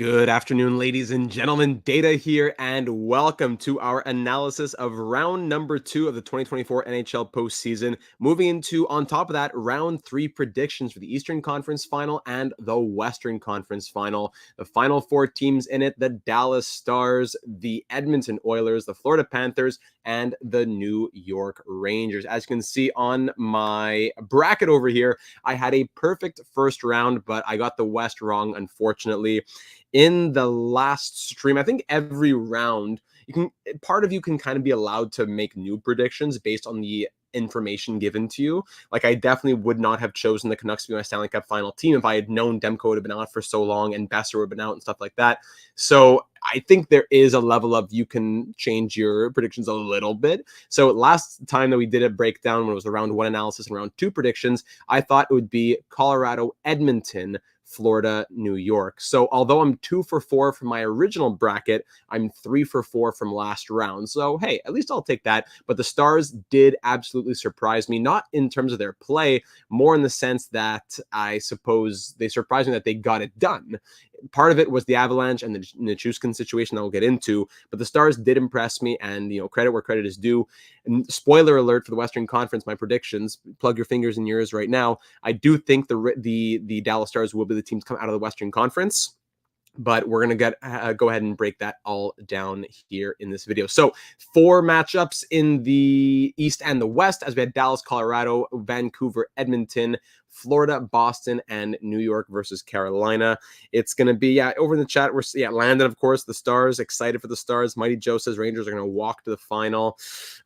Good afternoon, ladies and gentlemen. Data here, and welcome to our analysis of round number 2 of the 2024 NHL postseason. Moving into, on top of that, round 3 predictions for the Eastern Conference Final and the Western Conference Final. The final 4 teams in it: the Dallas Stars, the Edmonton Oilers, the Florida Panthers, and the New York Rangers. As you can see on my bracket over here, I had a perfect first round, but I got the West wrong, unfortunately. In the last stream, I think every round part of you can kind of be allowed to make new predictions based on the information given to you. Like, I definitely would not have chosen the Canucks to be my Stanley Cup final team if I had known Demko would have been out for so long and Besser would have been out and stuff like that. So I think there is a level of you can change your predictions a little bit. So last time that we did a breakdown, when it was a round 1 analysis and round 2 predictions, I thought it would be Colorado, Edmonton, Florida, New York. So although I'm 2 for 4 from my original bracket, I'm 3 for 4 from last round. So hey, at least I'll take that. But the Stars did absolutely surprise me, not in terms of their play, more in the sense that I suppose they surprised me that they got it done. Part of it was the Avalanche and the Nichushkin situation that we'll get into, but the Stars did impress me, and credit where credit is due. And spoiler alert for the Western Conference, my predictions, plug your fingers in yours right now. I do think the Dallas Stars will be the teams come out of the Western Conference, but we're going to go ahead and break that all down here in this video. So 4 matchups in the East and the West, as we had Dallas, Colorado, Vancouver, Edmonton, Florida, Boston, and New York versus Carolina. It's going to be, over in the chat, we're, Landon, of course, the Stars, excited for the Stars. Mighty Joe says Rangers are going to walk to the final.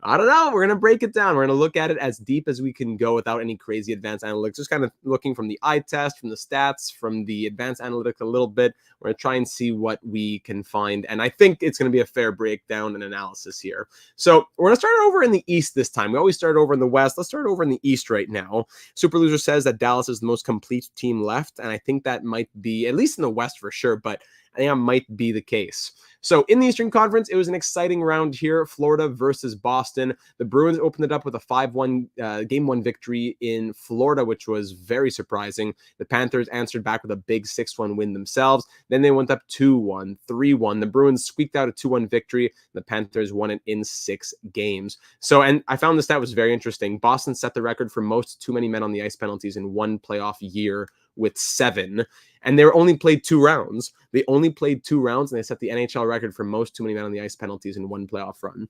I don't know. We're going to break it down. We're going to look at it as deep as we can go without any crazy advanced analytics, just kind of looking from the eye test, from the stats, from the advanced analytics a little bit. We're going to try and see what we can find, and I think it's going to be a fair breakdown and analysis here. So we're going to start over in the East this time. We always start over in the West. Let's start over in the East right now. Super Loser says that Dallas is the most complete team left, and I think that might be, at least in the West for sure, but I think that might be the case. So in the Eastern Conference, it was an exciting round here. Florida versus Boston. The Bruins opened it up with a 5-1 game 1 victory in Florida, which was very surprising. The Panthers answered back with a big 6-1 win themselves. Then they went up 2-1, 3-1. The Bruins squeaked out a 2-1 victory. The Panthers won it in 6 games. So, and I found this stat was very interesting. Boston set the record for most too many men on the ice penalties in one playoff year with 7, and they were only played 2 rounds. They only played 2 rounds, and they set the NHL record for most too many men on the ice penalties in one playoff run.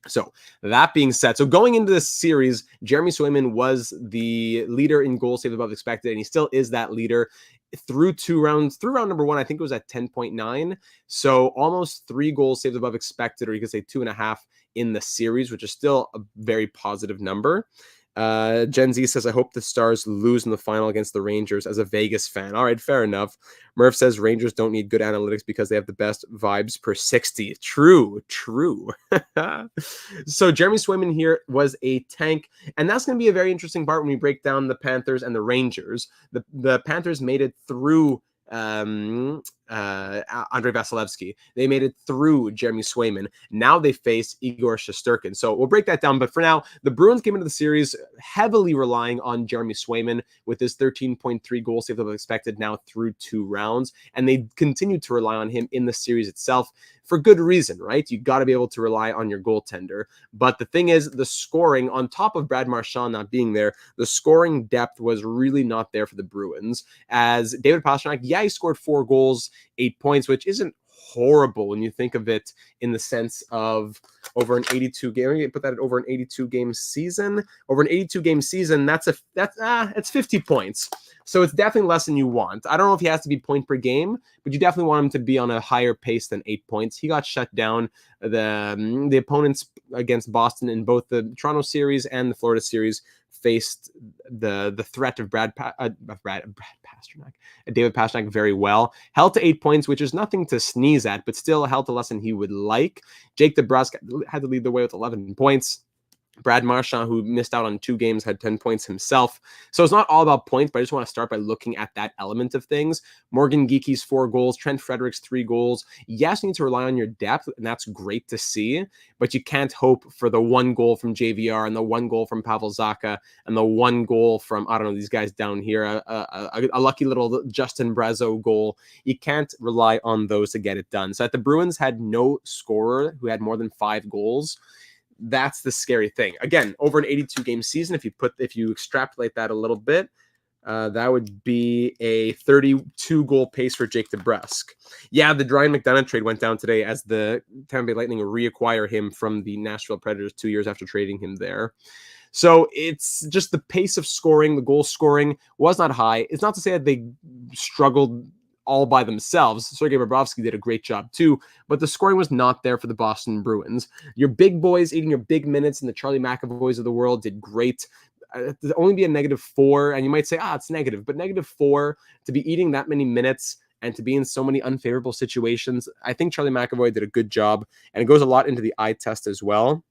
So that being said, so going into this series, Jeremy Swayman was the leader in goals saved above expected, and he still is that leader through 2 rounds. Through round number 1, I think it was at 10.9. So almost 3 goals saved above expected, or you could say 2.5 in the series, which is still a very positive number. Gen Z says, I hope the Stars lose in the final against the Rangers as a Vegas fan. All right, fair enough. Murph says Rangers don't need good analytics because they have the best vibes per 60. True. So Jeremy Swayman here was a tank, and that's going to be a very interesting part when we break down the Panthers and the Rangers. The Panthers made it through Andrei Vasilevsky. They made it through Jeremy Swayman. Now they face Igor Shesterkin. So we'll break that down. But for now, the Bruins came into the series heavily relying on Jeremy Swayman with his 13.3 goals saved above expected now through 2 rounds. And they continued to rely on him in the series itself for good reason, right? You got to be able to rely on your goaltender. But the thing is, the scoring, on top of Brad Marchand not being there, the scoring depth was really not there for the Bruins. As David Pastrnak, he scored 4 goals, 8 points, which isn't horrible when you think of it in the sense of over an 82 game. Put that at over an 82 game season. Over an 82 game season, it's 50 points. So it's definitely less than you want. I don't know if he has to be point per game, but you definitely want him to be on a higher pace than 8 points. He got shut down. The opponents against Boston in both the Toronto series and the Florida series faced the threat of David Pastrnak very well. Held to 8 points, which is nothing to sneeze at, but still held to less than he would like. Jake DeBrusk had to lead the way with 11 points. Brad Marchand, who missed out on 2 games, had 10 points himself. So it's not all about points, but I just want to start by looking at that element of things. Morgan Geeky's 4 goals, Trent Frederic's 3 goals. Yes, you need to rely on your depth, and that's great to see, but you can't hope for the 1 goal from JVR and the 1 goal from Pavel Zacha and the 1 goal from, I don't know, these guys down here, a lucky little Justin Brazeau goal. You can't rely on those to get it done. So that the Bruins had no scorer who had more than 5 goals, that's the scary thing. Again, over an 82 game season, if you extrapolate that a little bit, that would be a 32 goal pace for Jake DeBrusk. Yeah, the Ryan McDonagh trade went down today as the Tampa Bay Lightning reacquire him from the Nashville Predators 2 years after trading him there. So it's just the pace of scoring, the goal scoring was not high. It's not to say that they struggled all by themselves. Sergei Bobrovsky did a great job too, but the scoring was not there for the Boston Bruins. Your big boys eating your big minutes and the Charlie McAvoys of the world did great. To only be a -4, and you might say, it's negative, but -4 to be eating that many minutes and to be in so many unfavorable situations, I think Charlie McAvoy did a good job, and it goes a lot into the eye test as well.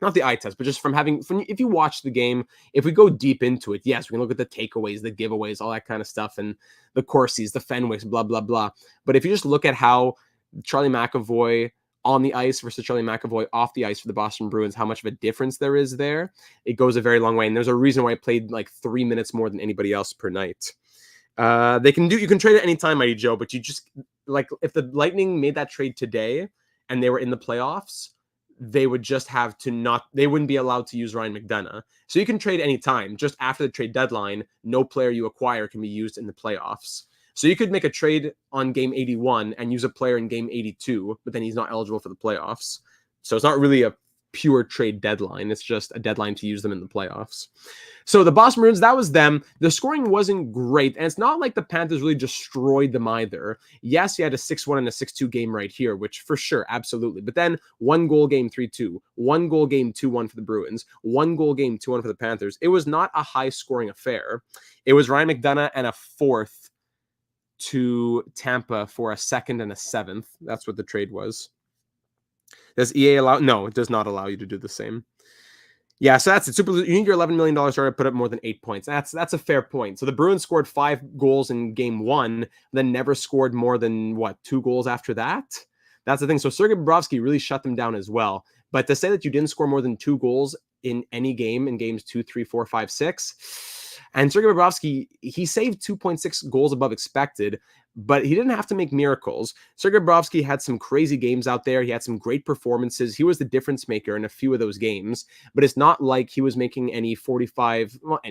Not the eye test, but just if you watch the game, if we go deep into it, yes, we can look at the takeaways, the giveaways, all that kind of stuff, and the Corsies, the Fenwicks, blah, blah, blah. But if you just look at how Charlie McAvoy on the ice versus Charlie McAvoy off the ice for the Boston Bruins, how much of a difference there is there, it goes a very long way. And there's a reason why I played like 3 minutes more than anybody else per night. You can trade at any time, Mighty Joe, but you just, like, if the Lightning made that trade today and they were in the playoffs, they would just have to they wouldn't be allowed to use Ryan McDonagh. So you can trade anytime. Just after the trade deadline, no player you acquire can be used in the playoffs. So you could make a trade on game 81 and use a player in game 82, but then he's not eligible for the playoffs. So it's not really a pure trade deadline. It's just a deadline to use them in the playoffs. So the Boston Bruins, that was them. The scoring wasn't great, and it's not like the Panthers really destroyed them either. Yes, you had a 6-1 and a 6-2 game right here, which for sure, absolutely. But then 1 goal game 3-2, 1 goal game 2-1 for the Bruins, 1 goal game 2-1 for the Panthers. It was not a high-scoring affair. It was Ryan McDonagh and a 4th to Tampa for a 2nd and a 7th. That's what the trade was. Does EA allow? No, it does not allow you to do the same. Yeah, so that's it. You need your $11 million star to put up more than 8 points. That's a fair point. So the Bruins scored 5 goals in game 1, then never scored more than, 2 goals after that? That's the thing. So Sergei Bobrovsky really shut them down as well. But to say that you didn't score more than 2 goals in any game in games 2, 3, 4, 5, 6, and Sergei Bobrovsky, he saved 2.6 goals above expected, but he didn't have to make miracles. Sergei Bobrovsky had some crazy games out there. He had some great performances. He was the difference maker in a few of those games, but it's not like he was making it's not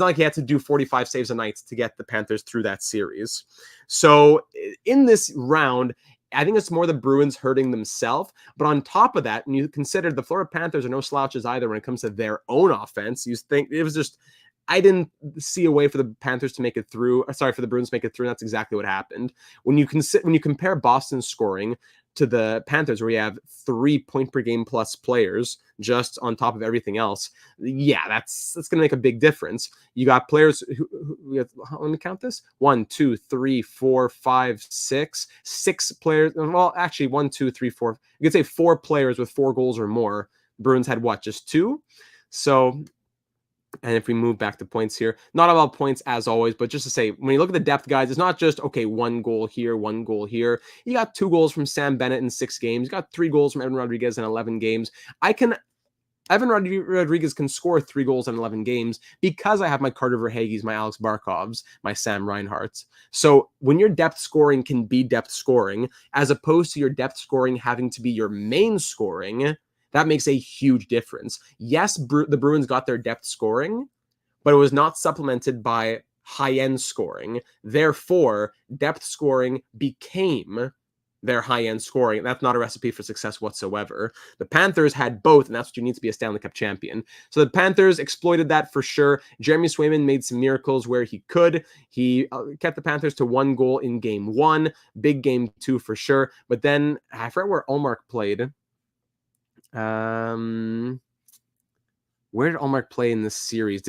like he had to do 45 saves a night to get the Panthers through that series. So in this round, I think it's more the Bruins hurting themselves. But on top of that, when you consider the Florida Panthers are no slouches either when it comes to their own offense, you think it was just, I didn't see a way for the Panthers to make it through. Sorry, for the Bruins to make it through. And that's exactly what happened. When you compare Boston's scoring to the Panthers, where you have 3 point per game plus players just on top of everything else, yeah, that's going to make a big difference. You got players let me count this: 1, 2, 3, 4, 5, 6 players. Well, actually, 1, 2, 3, 4. You could say 4 players with 4 goals or more. Bruins had just 2. So. And if we move back to points here, not about points as always, but just to say, when you look at the depth, guys, it's not just, 1 goal here, 1 goal here. You got 2 goals from Sam Bennett in 6 games. You got 3 goals from Evan Rodriguez in 11 games. Evan Rodriguez can score 3 goals in 11 games because I have my Carter Verhaeghes, my Alex Barkovs, my Sam Reinharts. So when your depth scoring can be depth scoring, as opposed to your depth scoring having to be your main scoring, that makes a huge difference. Yes, the Bruins got their depth scoring, but it was not supplemented by high-end scoring. Therefore, depth scoring became their high-end scoring. That's not a recipe for success whatsoever. The Panthers had both, and that's what you need to be a Stanley Cup champion. So the Panthers exploited that for sure. Jeremy Swayman made some miracles where he could. He kept the Panthers to 1 goal in game 1, big game 2 for sure. But then, I forget where Ullmark played. Where did Ullmark play in this series?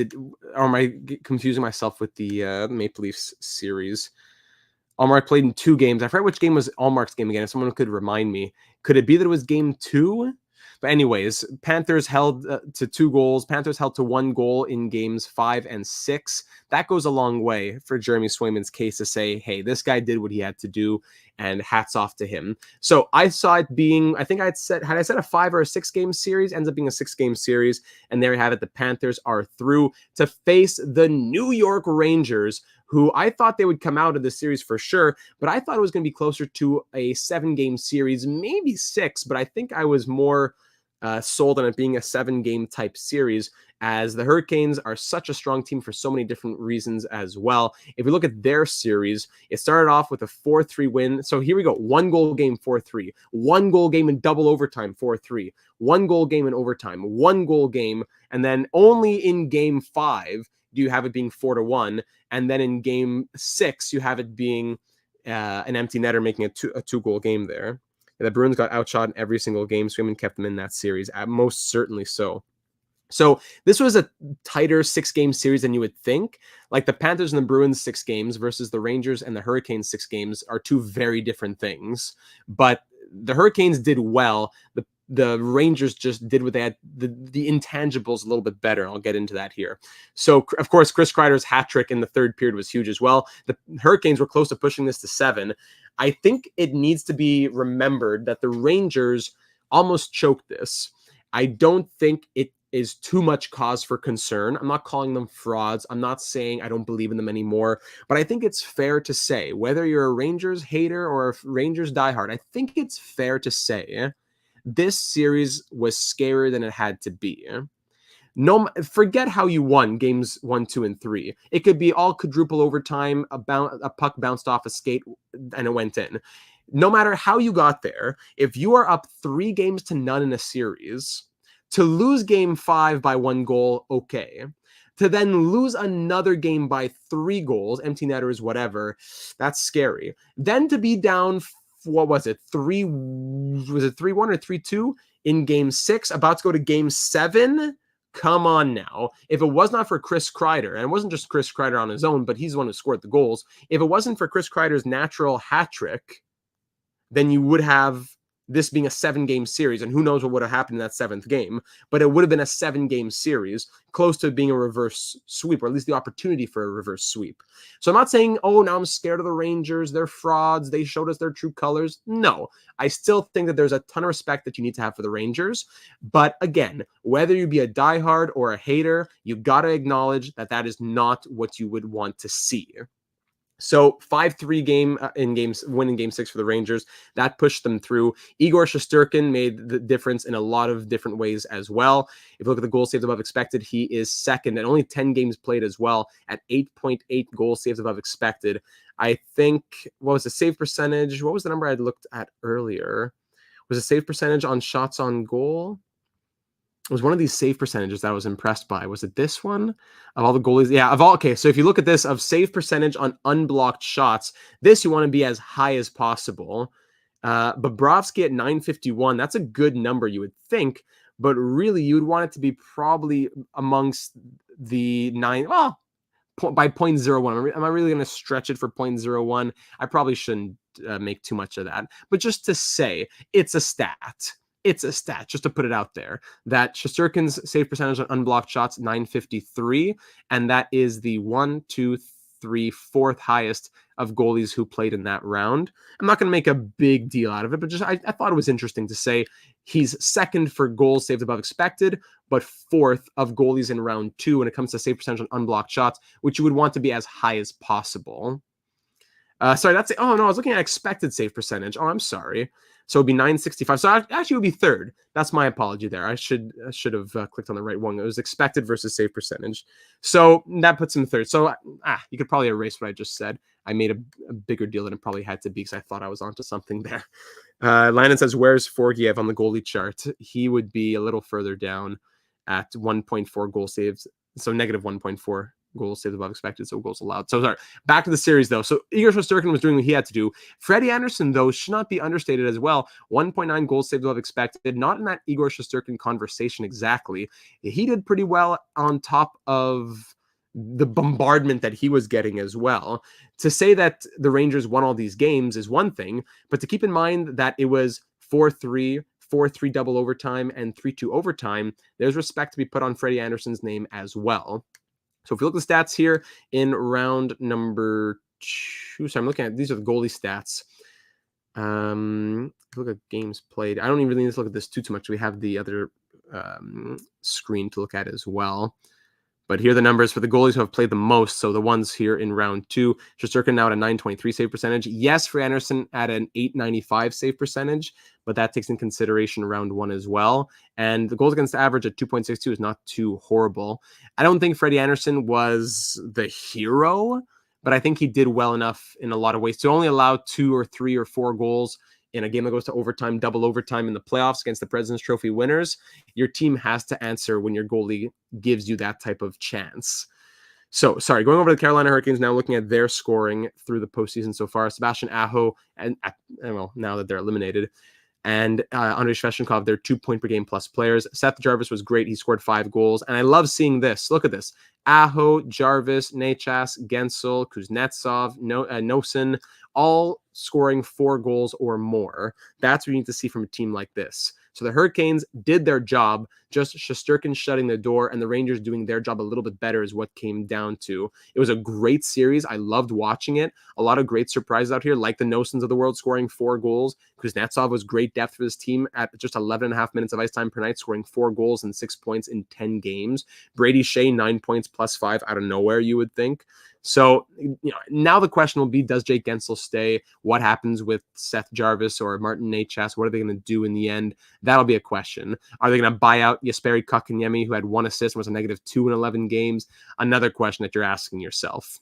Or am I confusing myself with the Maple Leafs series? Ullmark played in 2 games. I forget which game was Ullmark's game again. If someone could remind me, could it be that it was game 2? But anyways, Panthers held to 2 goals. Panthers held to 1 goal in games 5 and 6. That goes a long way for Jeremy Swayman's case to say, hey, this guy did what he had to do, and hats off to him. So I saw it being, I think had I said a 5 or a 6 game series, ends up being a 6 game series. And there you have it. The Panthers are through to face the New York Rangers, who I thought they would come out of this series for sure, but I thought it was going to be closer to a 7 game series, maybe 6, but I think I was more sold on it being a 7 game type series, as the Hurricanes are such a strong team for so many different reasons as well. If we look at their series, it started off with a 4-3 win. So here we go. 1 goal game, 4-3. 1 goal game in double overtime, 4-3. 1 goal game in overtime. 1 goal game. And then only in game 5 do you have it being 4-1. And then in game 6, you have it being an empty netter, making a 2-goal game there. The Bruins got outshot in every single game. Swayman kept them in that series, most certainly so. So this was a tighter 6 game series than you would think. Like the Panthers and the Bruins 6 games versus the Rangers and the Hurricanes 6 games are 2 very different things. But the Hurricanes did well. The Rangers just did what they had, the intangibles a little bit better. I'll get into that here. So, of course, Chris Kreider's hat trick in the 3rd period was huge as well. The Hurricanes were close to pushing this to 7. I think it needs to be remembered that the Rangers almost choked this. I don't think it is too much cause for concern. I'm not calling them frauds. I'm not saying I don't believe in them anymore, but I think it's fair to say, whether you're a Rangers hater or a Rangers diehard, I think it's fair to say this series was scarier than it had to be. No, forget how you won games 1, 2, and 3. It could be all quadruple overtime, a puck bounced off a skate, and it went in. No matter how you got there, if you are up 3-0 in a series, to lose game 5 by 1 goal, okay. To then lose another game by 3 goals, empty netters, whatever, that's scary. Then to be down, what was it, 3-1 or 3-2 in game 6, about to go to game 7? Come on now. If it was not for Chris Kreider, and it wasn't just Chris Kreider on his own, but he's the one who scored the goals. If it wasn't for Chris Kreider's natural hat trick, then you would have this being a 7-game series, and who knows what would have happened in that 7th game, but it would have been a 7-game series, close to being a reverse sweep, or at least the opportunity for a reverse sweep. So I'm not saying, oh, now I'm scared of the Rangers, they're frauds, they showed us their true colors. No, I still think that there's a ton of respect that you need to have for the Rangers, but again, whether you be a diehard or a hater, you got to acknowledge that that is not what you would want to see. So 5-3 game winning game 6 for the Rangers. That pushed them through. Igor Shesterkin made the difference in a lot of different ways as well. If you look at the goals saved above expected, he is second and only 10 games played as well at 8.8 goals saved above expected. I think, what was the save percentage? What was the number I looked at earlier? Was the save percentage on shots on goal? It was one of these save percentages that I was impressed by. Was it this one? Of all the goalies? Yeah, of all. Okay, so if you look at this, of save percentage on unblocked shots, this you want to be as high as possible. Bobrovsky at 951, that's a good number, you would think, but really you would want it to be probably amongst the 9, well, by 0.01. Am I really going to stretch it for 0.01? I probably shouldn't make too much of that, but just to say, it's a stat. It's a stat, just to put it out there, that Shesterkin's save percentage on unblocked shots, 953, and that is the 4th highest of goalies who played in that round. I'm not going to make a big deal out of it, but just I thought it was interesting to say he's second for goals saved above expected, but 4th of goalies in round 2 when it comes to save percentage on unblocked shots, which you would want to be as high as possible. Sorry, that's it. Oh, no, I was looking at expected save percentage. Oh, I'm sorry. So it'd be 965. So actually it would be 3rd. That's my apology there. I should have clicked on the right one. It was expected versus save percentage. So that puts him 3rd. So you could probably erase what I just said. I made a bigger deal than it probably had to be because I thought I was onto something there. Landon says, where's Forgiev on the goalie chart? He would be a little further down at 1.4 goal saves. So negative 1.4. Goals saved above expected, so goals allowed. So sorry, back to the series though. So Igor Shesterkin was doing what he had to do. Freddie Anderson, though, should not be understated as well. 1.9 goals saved above expected. Not in that Igor Shesterkin conversation exactly. He did pretty well on top of the bombardment that he was getting as well. To say that the Rangers won all these games is one thing, but to keep in mind that it was 4-3, 4-3 double overtime, and 3-2 overtime, there's respect to be put on Freddie Andersen's name as well. So if you look at the stats here in round number 2, so I'm looking at, these are the goalie stats. Look at games played. I don't even really need to look at this too much. We have the other screen to look at as well. But here are the numbers for the goalies who have played the most. So the ones here in round 2, Shesterkin now at a 923 save percentage. Yes, for Andersen at an 895 save percentage, but that takes in consideration round 1 as well. And the goals against average at 2.62 is not too horrible. I don't think Freddie Andersen was the hero, but I think he did well enough in a lot of ways to only allow 2 or 3 or 4 goals in a game that goes to overtime, double overtime in the playoffs against the President's Trophy winners. Your team has to answer when your goalie gives you that type of chance. So, sorry, going over the Carolina Hurricanes now, looking at their scoring through the postseason so far. Sebastian Aho, and well, now that they're eliminated, and Andrei Svechnikov, they're 2-point-per-game plus players. Seth Jarvis was great. He scored 5 goals. And I love seeing this. Look at this. Aho, Jarvis, Nechas, Gensel, Kuznetsov, Nosen, all scoring 4 goals or more. That's what you need to see from a team like this. So the Hurricanes did their job, just Shesterkin shutting the door and the Rangers doing their job a little bit better is what came down to. It was a great series. I loved watching it. A lot of great surprises out here, like the Nosens of the world scoring 4 goals. Kuznetsov was great depth for this team at just 11 and a half minutes of ice time per night, scoring 4 goals and 6 points in 10 games. Brady Shea, 9 points plus 5 out of nowhere, you would think. So, now the question will be, does Jake Gensel stay? What happens with Seth Jarvis or Martin Nechas? What are they going to do in the end? That'll be a question. Are they going to buy out Jesperi Kotkaniemi, who had 1 assist and was a -2 in 11 games? Another question that you're asking yourself.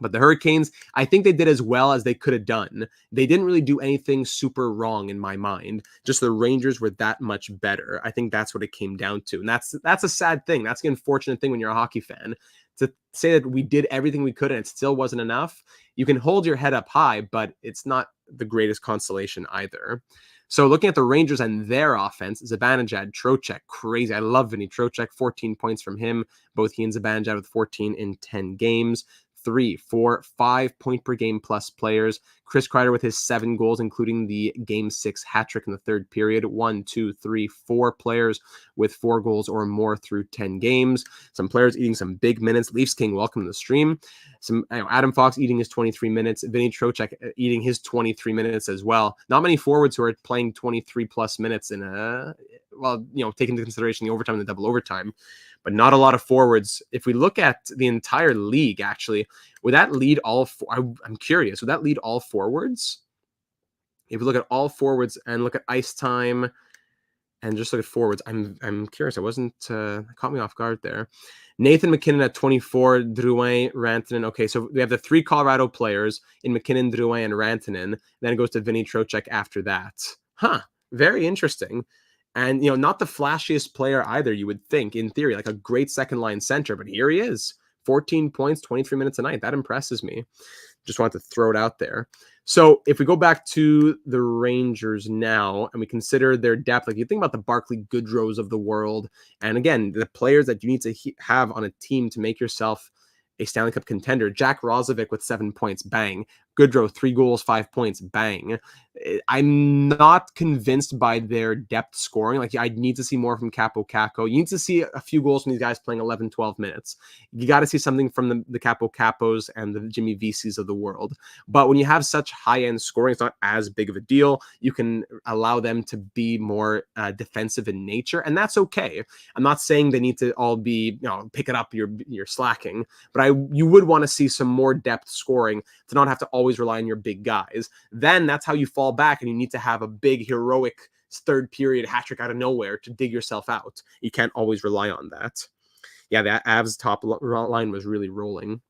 But the Hurricanes, I think they did as well as they could have done. They didn't really do anything super wrong in my mind. Just the Rangers were that much better. I think that's what it came down to. And that's a sad thing. That's an unfortunate thing when you're a hockey fan. To say that we did everything we could and it still wasn't enough, you can hold your head up high, but it's not the greatest consolation either. So looking at the Rangers and their offense, Zibanejad, Trocheck, crazy. I love Vinny Trocheck, 14 points from him. Both he and Zibanejad with 14 in 10 games. 3, 4, 5 point per game plus players. Chris Kreider with his 7 goals, including the Game 6 hat trick in the third period. 1, 2, 3, 4 players with 4 goals or more through 10 games. Some players eating some big minutes. Leafs King, welcome to the stream. Adam Fox eating his 23 minutes. Vinny Trocheck eating his 23 minutes as well. Not many forwards who are playing 23 plus minutes in taking into consideration the overtime and the double overtime. But not a lot of forwards. If we look at the entire league, actually, would that lead all I'm curious, would that lead all forwards? If we look at all forwards and look at ice time and just look at forwards, I'm curious. I wasn't caught me off guard there. Nathan McKinnon at 24, Drouin, Rantanen. Okay, so we have the 3 Colorado players in McKinnon, Drouin, and Rantanen. Then it goes to Vinny Trocheck after that. Very interesting. And, not the flashiest player either, you would think, in theory, like a great second-line center. But here he is, 14 points, 23 minutes a night. That impresses me. Just wanted to throw it out there. So if we go back to the Rangers now and we consider their depth, like you think about the Barclay Goodrows of the world, and again, the players that you need to have on a team to make yourself a Stanley Cup contender. Jack Rozovic with 7 points, bang. Goodrow, 3 goals, 5 points, bang. I'm not convinced by their depth scoring. Like, I need to see more from Capo Caco. You need to see a few goals from these guys playing 11, 12 minutes. You got to see something from the Capo Capos and the Jimmy Vesey's of the world. But when you have such high-end scoring, it's not as big of a deal. You can allow them to be more defensive in nature, and that's okay. I'm not saying they need to all be, pick it up, you're slacking. But you would want to see some more depth scoring to not have to always rely on your big guys. Then that's how you fall back, and you need to have a big heroic third period hat trick out of nowhere to dig yourself out. You can't always rely on that. Yeah, that Avs top line was really rolling.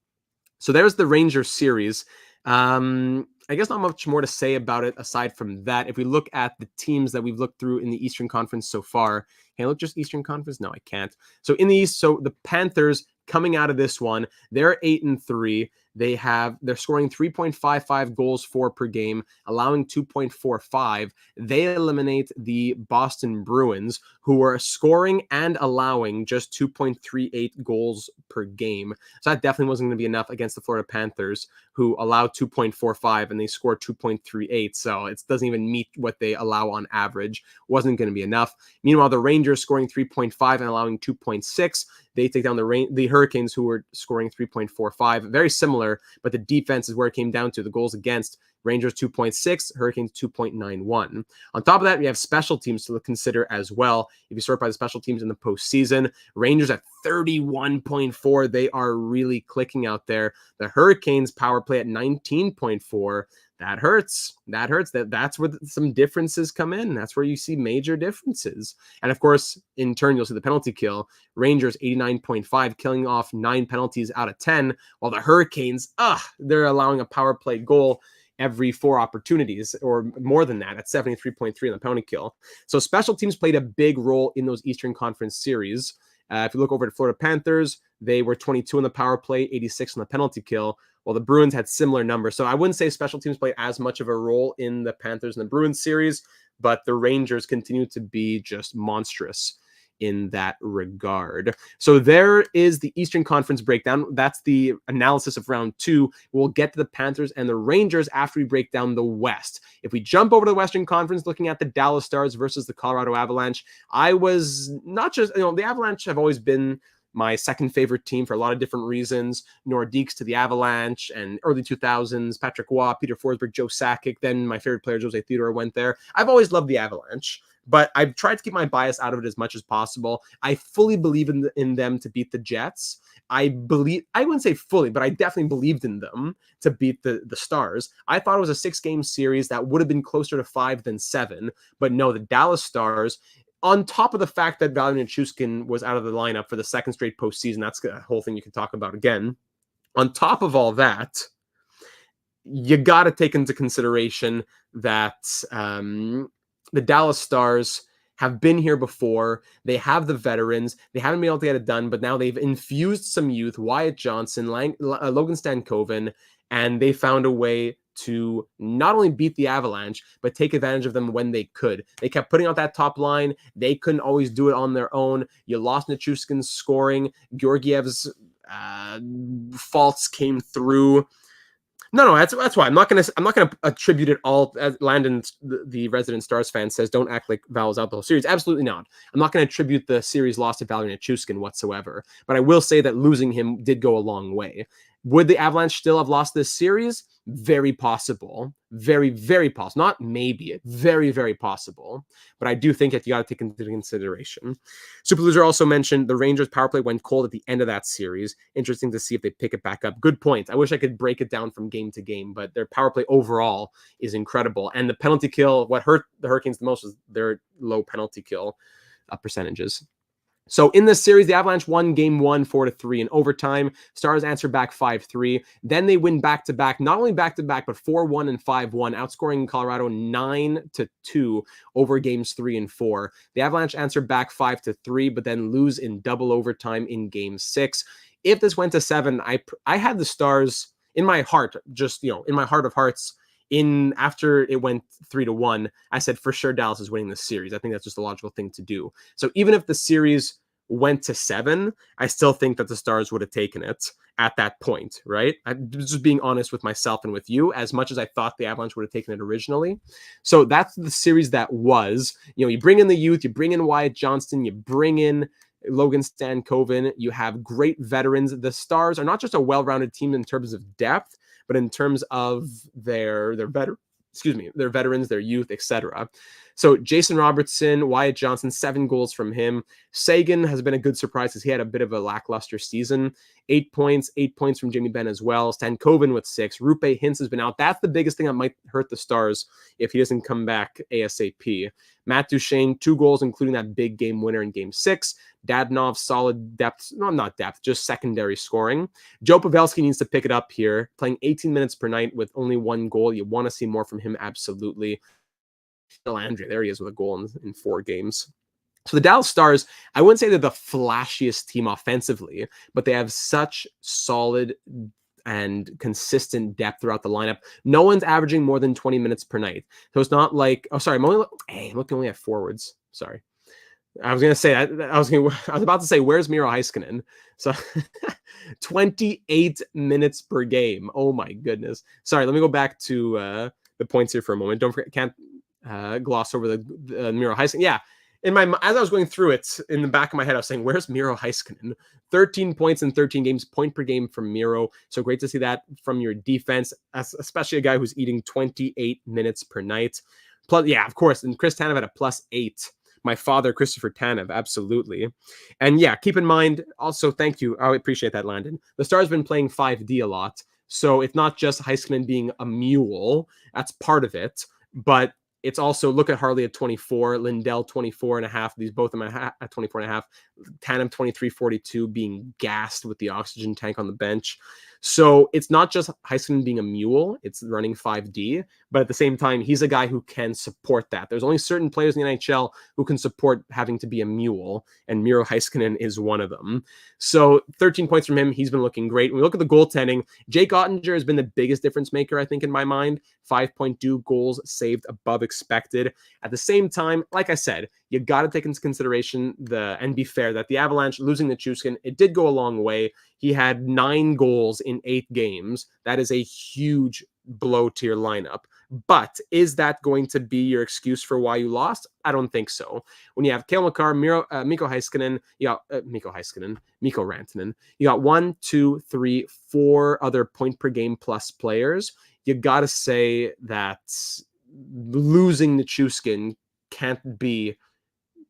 So there's the Rangers series. I guess not much more to say about it aside from that. If we look at the teams that we've looked through in the Eastern Conference so far, can I look just Eastern Conference? No, I can't. So in the East, so the Panthers coming out of this one, they're 8-3. They're scoring 3.55 goals for per game, allowing 2.45. They eliminate the Boston Bruins, who are scoring and allowing just 2.38 goals per game. So that definitely wasn't going to be enough against the Florida Panthers, who allowed 2.45 and they scored 2.38. So it doesn't even meet what they allow on average. Wasn't going to be enough. Meanwhile, the Rangers scoring 3.5 and allowing 2.6. They take down the Hurricanes, who were scoring 3.45. Very similar, but the defense is where it came down to. The goals against: Rangers 2.6, Hurricanes 2.91. On top of that, we have special teams to consider as well. If you sort by the special teams in the postseason, Rangers at 31.4. They are really clicking out there. The Hurricanes power play at 19.4. That hurts. That's where some differences come in. That's where you see major differences. And of course, in turn, you'll see the penalty kill. Rangers 89.5, killing off 9 penalties out of 10, while the Hurricanes, they're allowing a power play goal every 4 opportunities, or more than that, at 73.3 on the penalty kill. So special teams played a big role in those Eastern Conference series. If you look over at Florida Panthers, they were 22 on the power play, 86 on the penalty kill, while the Bruins had similar numbers. So I wouldn't say special teams played as much of a role in the Panthers and the Bruins series, but the Rangers continue to be just monstrous in that regard. So there is the Eastern Conference breakdown. That's the analysis of round 2. We'll get to the Panthers and the Rangers after we break down the West. If we jump over to the Western Conference, looking at the Dallas Stars versus the Colorado Avalanche, I was not just, the Avalanche have always been my second favorite team for a lot of different reasons. Nordiques to the Avalanche, and early 2000s, Patrick Waugh, Peter Forsberg, Joe Sakic. Then my favorite player, Jose Theodore, went there. I've always loved the Avalanche, but I've tried to keep my bias out of it as much as possible. I fully believe in them to beat the Jets. I wouldn't say fully, but I definitely believed in them to beat the Stars. I thought it was a 6-game series that would have been closer to 5 than 7. But no, the Dallas Stars, on top of the fact that Valeri Nichushkin was out of the lineup for the second straight postseason, that's a whole thing you could talk about again. On top of all that, you got to take into consideration that the Dallas Stars have been here before. They have the veterans. They haven't been able to get it done, but now they've infused some youth: Wyatt Johnson, Logan Stankoven, and they found a way to not only beat the Avalanche, but take advantage of them when they could. They kept putting out that top line. They couldn't always do it on their own. You lost Nichushkin's scoring. Georgiev's faults came through. No, that's why I'm not gonna attribute it all. As Landon, the resident Stars fan, says, don't act like Val is out the whole series. Absolutely not. I'm not going to attribute the series loss to Valeri Nichushkin whatsoever. But I will say that losing him did go a long way. Would the Avalanche still have lost this series? Very possible. Very, very possible. Not maybe. Very, very possible. But I do think that you got to take into consideration. Super Loser also mentioned the Rangers power play went cold at the end of that series. Interesting to see if they pick it back up. Good point. I wish I could break it down from game to game, but their power play overall is incredible. And the penalty kill, what hurt the Hurricanes the most was their low penalty kill percentages. So in this series, the Avalanche won game 1 4-3 in overtime. Stars answer back 5-3. Then they win back-to-back, not only back-to-back, but 4-1 and 5-1, outscoring Colorado 9-2 over games 3 and 4. The Avalanche answer back 5-3, but then lose in double overtime in game 6. If this went to 7, I had the Stars in my heart, just, in my heart of hearts, after it went 3-1, I said for sure Dallas is winning this series. I think that's just a logical thing to do. So even if the series went to 7, I still think that the Stars would have taken it at that point, right? I'm just being honest with myself and with you, as much as I thought the Avalanche would have taken it originally. So that's the series that was. You bring in the youth, you bring in Wyatt Johnston, you bring in Logan Stankoven, you have great veterans. The Stars are not just a well-rounded team in terms of depth, but in terms of their veterans, their youth, etc. So Jason Robertson, Wyatt Johnson, 7 goals from him. Sagan has been a good surprise because he had a bit of a lackluster season. 8 points from Jamie Benn as well. Stankoven with 6. Rupe Hintz has been out. That's the biggest thing that might hurt the Stars if he doesn't come back ASAP. Matt Duchene, 2 goals, including that big game winner in game 6. Dadonov, solid depth. No, not depth, just secondary scoring. Joe Pavelski needs to pick it up here, playing 18 minutes per night with only 1 goal. You want to see more from him, absolutely. Phil Andre, there he is with a goal in 4 games. So the Dallas Stars, I wouldn't say they're the flashiest team offensively, but they have such solid and consistent depth throughout the lineup. No one's averaging more than 20 minutes per night. So it's not like, I'm looking only at forwards. Sorry. I was gonna say I was about to say, where's Miro Heiskanen? So 28 minutes per game. Oh my goodness. Sorry, let me go back to the points here for a moment. Don't forget, can't gloss over the Miro Heiskanen. Yeah, as I was going through it, in the back of my head, I was saying, where's Miro Heiskanen? 13 points in 13 games, point per game from Miro. So great to see that from your defense, especially a guy who's eating 28 minutes per night. Plus, yeah, of course, and Chris Tanev at a +8. My father, Christopher Tanev, absolutely. And yeah, keep in mind, also, thank you. I appreciate that, Landon. The Stars been playing 5D a lot. So it's not just Heiskanen being a mule. That's part of it. But it's also, look at Harley at 24, Lindell 24 and a half. These both of them at 24 and a half. Tanev 23-42, being gassed with the oxygen tank on the bench. So it's not just Heiskanen being a mule, it's running 5D, but at the same time, he's a guy who can support that. There's only certain players in the NHL who can support having to be a mule, and Miro Heiskanen is one of them. So 13 points from him, he's been looking great. When we look at the goaltending, Jake Ottinger has been the biggest difference maker, I think, in my mind. 5.2 goals saved above expected. At the same time, like I said, you got to take into consideration and be fair that the Avalanche losing Nichushkin, it did go a long way. He had 9 goals in 8 games. That is a huge blow to your lineup. But is that going to be your excuse for why you lost? I don't think so. When you have Cale Makar, Mikko Heiskanen, Mikko Rantanen, you got 1, 2, 3, 4 other point per game plus players. You got to say that losing Nichushkin can't be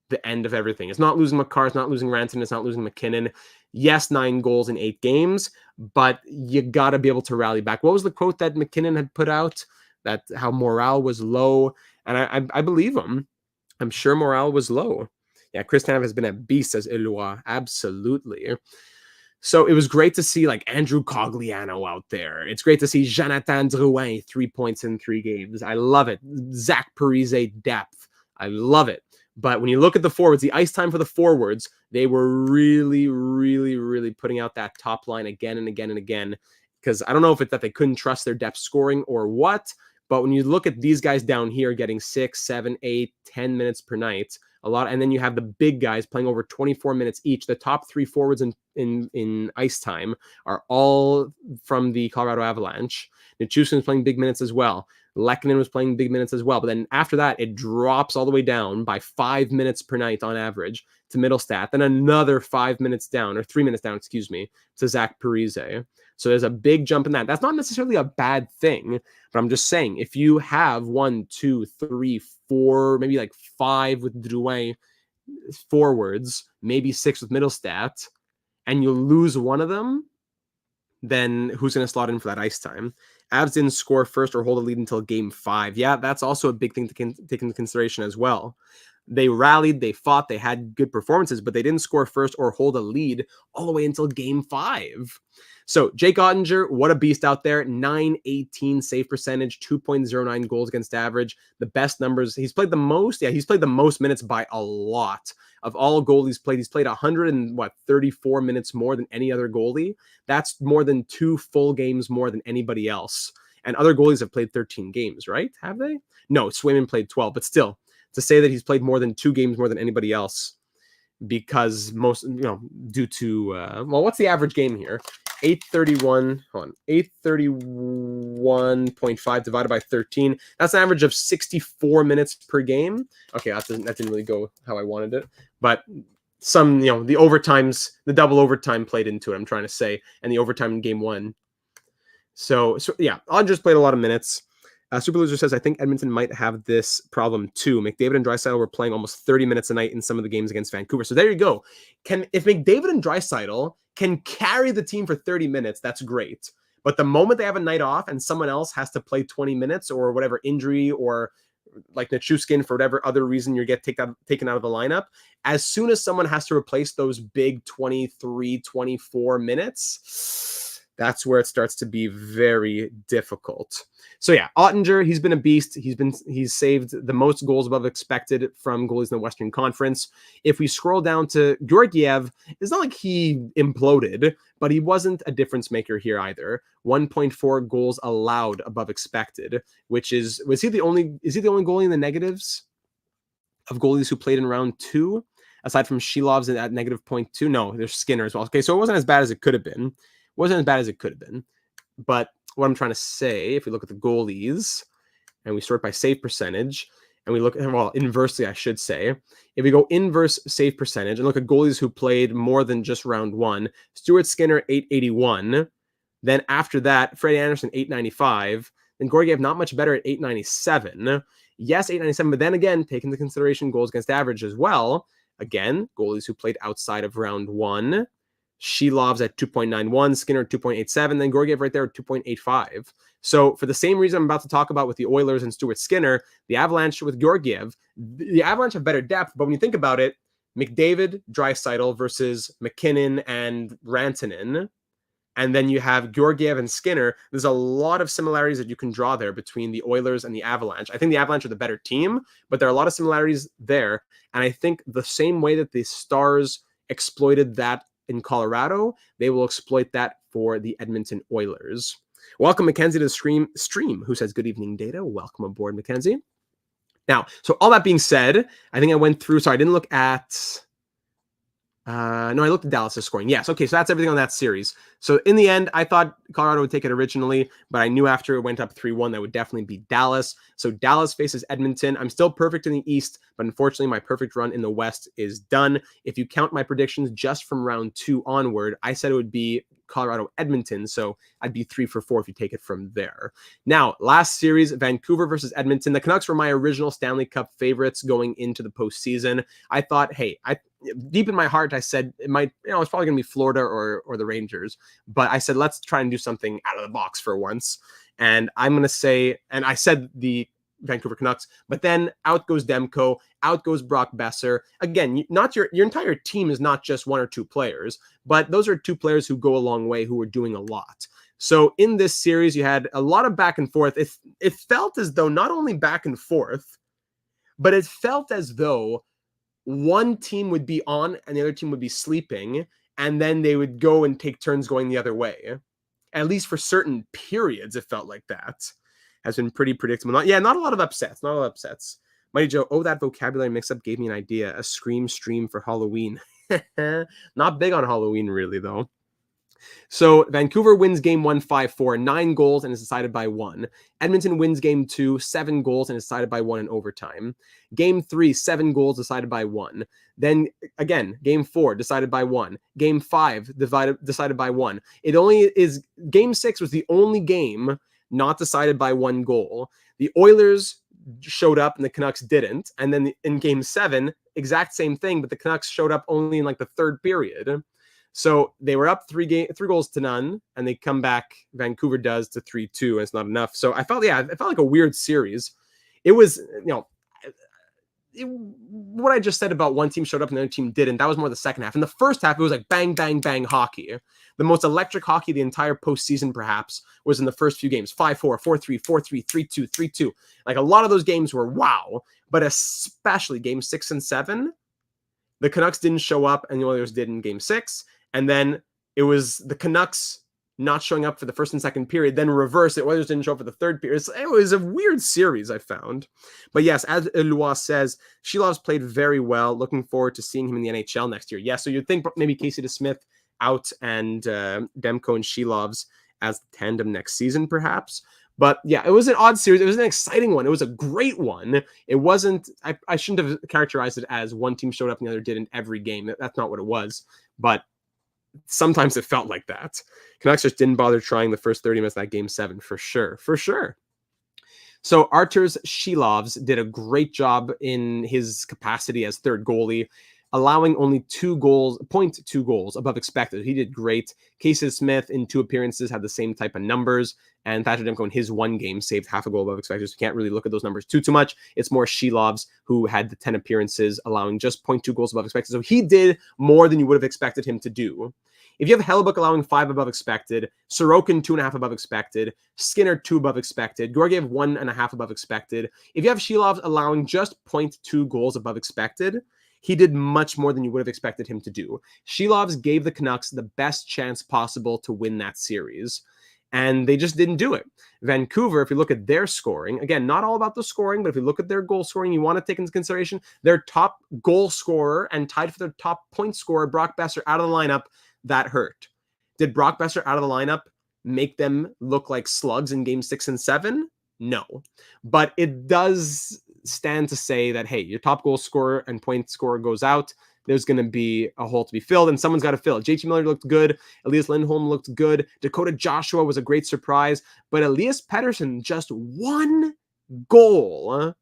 the end of everything. It's not losing Makar, it's not losing Rantanen, it's not losing McKinnon. Yes, 9 goals in 8 games, but you got to be able to rally back. What was the quote that McKinnon had put out? That how morale was low, and I believe him. I'm sure morale was low. Yeah, Chris Tanev has been a beast, says Eloi. Absolutely. So it was great to see like Andrew Cogliano out there. It's great to see Jonathan Drouin, 3 points in 3 games. I love it. Zach Parise depth. I love it. But when you look at the forwards, the ice time for the forwards, they were really, really, really putting out that top line again and again and again. Because I don't know if it's that they couldn't trust their depth scoring or what, but when you look at these guys down here getting 6, 7, 8, 10 minutes per night, a lot, and then you have the big guys playing over 24 minutes each. The top 3 forwards in ice time are all from the Colorado Avalanche. Nichushkin is playing big minutes as well. Lehkonen was playing big minutes as well. But then after that, it drops all the way down by 5 minutes per night on average to Middlestat. Then another 5 minutes down, or 3 minutes down, excuse me, to Zach Parise. So there's a big jump in that. That's not necessarily a bad thing, but I'm just saying, if you have 1, 2, 3, 4, maybe like 5 with Drouin forwards, maybe 6 with Middlestat, and you lose one of them, then who's going to slot in for that ice time? Avs didn't score first or hold a lead until game 5. Yeah, that's also a big thing to take into consideration as well. They rallied, they fought, they had good performances, but they didn't score first or hold a lead all the way until game 5. So Jake Ottinger, what a beast out there. 918 save percentage, 2.09 goals against average. The best numbers. He's played the most. Yeah, he's played the most minutes by a lot. Of all goalies played, he's played 134 minutes more than any other goalie. That's more than 2 full games more than anybody else. And other goalies have played 13 games, right? Have they? No, Swayman played 12, but still, to say that he's played more than 2 games more than anybody else, because most, due to, what's the average game here? 831.5 divided by 13. That's an average of 64 minutes per game. Okay, that didn't really go how I wanted it, but some, the overtimes, the double overtime played into it, I'm trying to say, and the overtime in game 1. So yeah, Andres played a lot of minutes. Super Loser says, I think Edmonton might have this problem too. McDavid and Draisaitl were playing almost 30 minutes a night in some of the games against Vancouver. So there you go. If McDavid and Draisaitl can carry the team for 30 minutes, that's great. But the moment they have a night off and someone else has to play 20 minutes or whatever injury, or like Nichushkin for whatever other reason you get taken out of the lineup, as soon as someone has to replace those big 23, 24 minutes, that's where it starts to be very difficult. So yeah, Ottinger, he's been a beast. He's saved the most goals above expected from goalies in the Western Conference. If we scroll down to Georgiev, it's not like he imploded, but he wasn't a difference maker here either. 1.4 goals allowed above expected, which is he the only goalie in the negatives of goalies who played in round 2? aside from Shilov's at negative 0.2. No, there's Skinner as well. Okay, so it wasn't as bad as it could have been. But what I'm trying to say, if we look at the goalies and we sort by save percentage, and we look at, well, inversely, I should say, if we go inverse save percentage and look at goalies who played more than just round one, Stuart Skinner, 881. Then after that, Freddie Anderson, 895. Then Georgiev, not much better at 897. Yes, 897, but then again, take into consideration goals against average as well. Again, goalies who played outside of round one. Shilov's at 2.91, Skinner at 2.87, then Georgiev right there at 2.85. So for the same reason I'm about to talk about with the Oilers and Stuart Skinner, the Avalanche with Georgiev, the Avalanche have better depth, but when you think about it, McDavid, Draisaitl versus McKinnon and Rantanen, and then you have Georgiev and Skinner. There's a lot of similarities that you can draw there between the Oilers and the Avalanche. I think the Avalanche are the better team, but there are a lot of similarities there. And I think the same way that the Stars exploited that in Colorado, they will exploit that for the Edmonton Oilers. Welcome, Mackenzie, to the stream, who says, good evening, Data. Welcome aboard, Mackenzie. Now, so all that being said, I think I went through, so I didn't look at... no, I looked at Dallas' scoring. Yes, okay, so that's everything on that series. So in the end, I thought Colorado would take it originally, but I knew after it went up 3-1, that would definitely be Dallas. So Dallas faces Edmonton. I'm still perfect in the East, but unfortunately, my perfect run in the West is done. If you count my predictions just from round 2 onward, I said it would be Colorado-Edmonton, so I'd be 3 for 4 if you take it from there. Now, last series, Vancouver versus Edmonton. The Canucks were my original Stanley Cup favorites going into the postseason. I thought, hey, deep in my heart, I said it might, it's probably going to be Florida or the Rangers, but I said, let's try and do something out of the box for once. And I'm going to say, and I said the Vancouver Canucks, but then out goes Demko, out goes Brock Besser. Again, not your entire team is not just 1 or 2 players, but those are 2 players who go a long way, who are doing a lot. So in this series, you had a lot of back and forth. It felt as though not only back and forth, but it felt as though one team would be on and the other team would be sleeping, and then they would go and take turns going the other way. At least for certain periods, it felt like that. Has been pretty predictable. Not a lot of upsets. Mighty Joe, that vocabulary mix-up gave me an idea. A Scream stream for Halloween. Not big on Halloween, really, though. So Vancouver wins game 1 5-4, 9 goals, and is decided by 1. Edmonton wins game 2, 7 goals, and is decided by 1 in overtime. Game 3, 7 goals, decided by 1. Then again, game 4, decided by 1. Game 5, decided by 1. It only is game 6 was the only game not decided by 1 goal. The Oilers showed up and the Canucks didn't. And then in game 7, exact same thing, but the Canucks showed up only in like the 3rd period. So they were up 3 goals to none, and they come back, Vancouver does, to 3-2, and it's not enough. So it felt like a weird series. It was, what I just said about one team showed up and the other team didn't, that was more the second half. In the first half, it was like bang, bang, bang hockey. The most electric hockey the entire postseason, perhaps, was in the first few games. 5-4, 4-3, 4-3, 3-2, 3-2. Like, a lot of those games were wow. But especially game 6 and 7, the Canucks didn't show up, and the Oilers did in game 6. And then it was the Canucks not showing up for the first and second period, then reverse. The Oilers didn't show up for the 3rd period. It was a weird series, I found. But yes, as Eloi says, Shilov's played very well. Looking forward to seeing him in the NHL next year. Yeah, so you'd think maybe Casey DeSmith out and Demko and Shilov's as the tandem next season, perhaps. But yeah, it was an odd series. It was an exciting one. It was a great one. It wasn't, I shouldn't have characterized it as one team showed up and the other did in every game. That's not what it was. But sometimes it felt like that. Canucks just didn't bother trying the first 30 minutes of that game 7, for sure. So Arturs Shilovs did a great job in his capacity as 3rd goalie, allowing only 0.2 goals above expected. He did great. Casey Smith in 2 appearances had the same type of numbers, and Thatcher Demko in his 1 game saved half a goal above expected. So you can't really look at those numbers too much. It's more Shilovs, who had the 10 appearances, allowing just 0.2 goals above expected. So he did more than you would have expected him to do. If you have Hellebuck allowing 5 above expected, Sorokin 2.5 above expected, Skinner 2 above expected, Georgiev 1.5 above expected. If you have Shilovs allowing just 0.2 goals above expected, he did much more than you would have expected him to do. Shilovs gave the Canucks the best chance possible to win that series. and they just didn't do it. Vancouver, if you look at their scoring, again, not all about the scoring, but if you look at their goal scoring, you want to take into consideration their top goal scorer and tied for their top point scorer, Brock Besser, out of the lineup. That hurt. Did Brock Besser out of the lineup make them look like slugs in game 6 and 7? No. But it does stand to say that, hey, your top goal scorer and point scorer goes out. There's going to be a hole to be filled, and someone's got to fill it. JT Miller looked good. Elias Lindholm looked good. Dakota Joshua was a great surprise. But Elias Pettersson, just one goal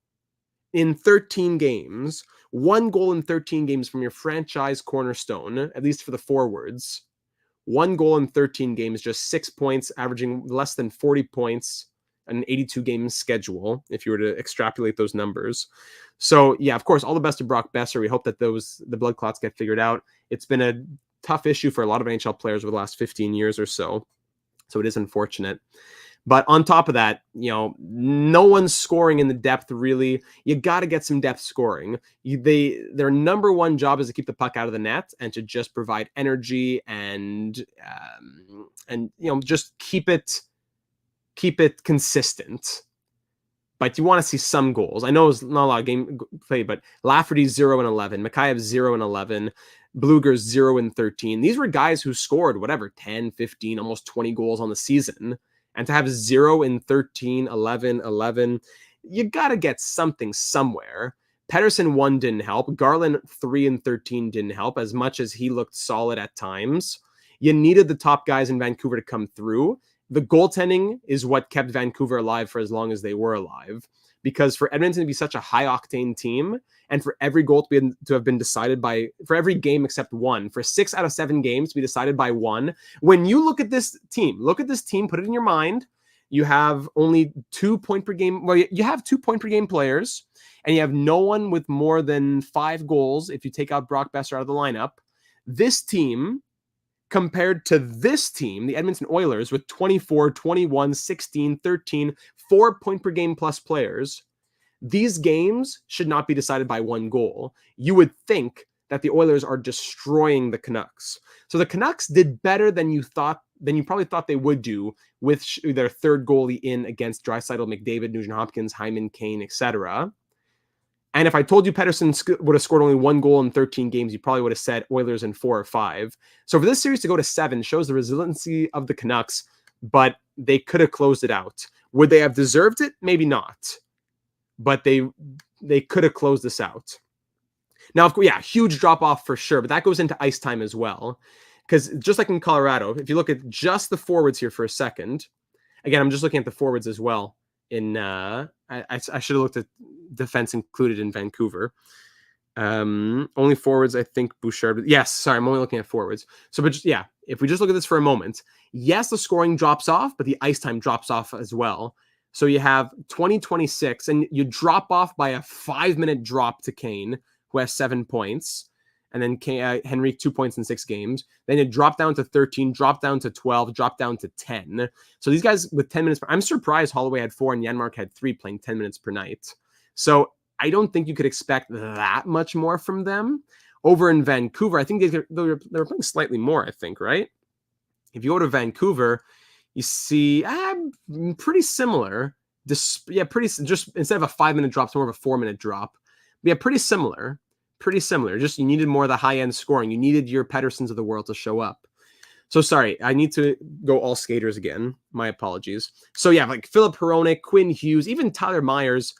in 13 games. One goal in 13 games from your franchise cornerstone, at least for the forwards. One goal in 13 games, just 6 points, averaging less than 40 points, an 82-game schedule, if you were to extrapolate those numbers. So, yeah, of course, all the best to Brock Besser. We hope that the blood clots get figured out. It's been a tough issue for a lot of NHL players over the last 15 years or so. So it is unfortunate. But on top of that, no one's scoring in the depth, really. You got to get some depth scoring. Their number one job is to keep the puck out of the net and to just provide energy and just keep it consistent. But you want to see some goals. I know it's not a lot of game play, but Lafferty 0-11, Mikheyev 0-11, Blueger 0-13. These were guys who scored 10, 15, almost 20 goals on the season. And to have 0-13, 11, you got to get something somewhere. Pettersson 1 didn't help. Garland 3-13 didn't help, as much as he looked solid at times. You needed the top guys in Vancouver to come through. The goaltending is what kept Vancouver alive for as long as they were alive. Because for Edmonton to be such a high-octane team, and for every goal to have been decided for every game except one, for 6 out of 7 games to be decided by one, when you look at this team, put it in your mind, you have only 2 point per game. Well, you have 2 point per game players, and you have no one with more than 5 goals if you take out Brock Besser out of the lineup. This team, compared to this team, the Edmonton Oilers, with 24, 21, 16, 13, 4 point per game plus players, these games should not be decided by one goal. You would think that the Oilers are destroying the Canucks. So the Canucks did better than you probably thought they would do with their third goalie in against Draisaitl, McDavid, Nugent-Hopkins, Hyman, Kane, etc. And if I told you Pettersson would have scored only 1 goal in 13 games, you probably would have said Oilers in 4 or 5. So for this series to go to 7 shows the resiliency of the Canucks, but they could have closed it out. Would they have deserved it? Maybe not. But they could have closed this out. Now, of course, yeah, huge drop-off for sure, but that goes into ice time as well. Because just like in Colorado, if you look at just the forwards here for a second, again, I'm just looking at the forwards as well. I should have looked at defense included in Vancouver. Only forwards, I think Bouchard. Yes, sorry, I'm only looking at forwards. So, but just, yeah, if we just look at this for a moment, yes, the scoring drops off, but the ice time drops off as well. So you have 20-26, and you drop off by a 5-minute drop to Kane, who has 7 points. And then Henrique 2 points in 6 games. Then you drop down to 13, drop down to 12, drop down to 10. So these guys with 10 minutes, I'm surprised Holloway had 4 and Janmark had 3 playing 10 minutes per night. So I don't think you could expect that much more from them. Over in Vancouver, I think they were playing slightly more, I think, right? If you go to Vancouver, you see pretty similar. Just instead of a 5-minute drop, it's more of a 4-minute drop. Yeah, pretty similar. Just you needed more of the high-end scoring. You needed your Petterssons of the world to show up. So sorry, I need to go all skaters again. My apologies. So yeah, like Philip Hronek, Quinn Hughes, even Tyler Myers.